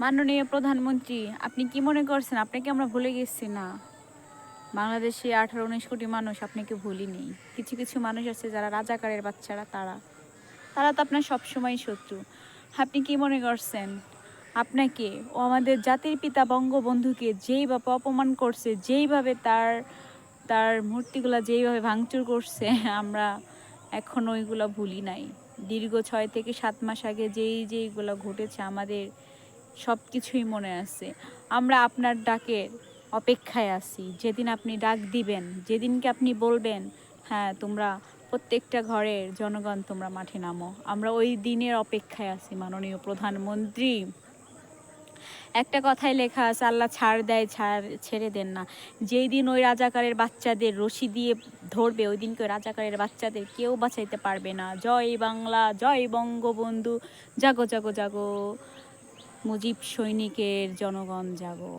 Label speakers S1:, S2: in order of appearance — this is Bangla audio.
S1: মাননীয় প্রধানমন্ত্রী, আপনি কি মনে করছেন আপনাকে আমরা ভুলে গেছি না? বাংলাদেশে 18-19 কোটি মানুষ আপনাকে ভুলিনি। কিছু কিছু মানুষ আছে যারা রাজাকারের বাচ্চারা, তারা তারা তো আপনার সবসময় শত্রু। আপনি কি মনে করছেন আপনাকে ও আমাদের জাতির পিতা বঙ্গবন্ধুকে যেইভাবে অপমান করছে, যেইভাবে তার তার মূর্তিগুলা যেইভাবে ভাঙচুর করছে, আমরা এখনো ওইগুলো ভুলি নাই। দীর্ঘ 6 থেকে 7 মাস আগে যেইগুলো ঘটেছে আমাদের সব কিছুই মনে আছে। আমরা আপনার ডাকের অপেক্ষায় আছি। যেদিন আপনি ডাক দিবেন, যেদিনকে আপনি বলবেন, হ্যাঁ তোমরা প্রত্যেকটা ঘরের জনগণ তোমরা মাঠে নামো, আমরা ওই দিনের অপেক্ষায় আছি মাননীয় প্রধানমন্ত্রী। একটা কথাই লেখা আছে, আল্লাহ ছাড় দেয়, ছেড়ে দেন না। যেই দিন ওই রাজাকারের বাচ্চাদের রশি দিয়ে ধরবে, ওই দিনকে ওই রাজাকারের বাচ্চাদের কেউ বাঁচাইতে পারবে না। জয় বাংলা, জয় বঙ্গবন্ধু, জাগো জাগো জাগো, মুজিব সৈনিকের জনগণ জাগো।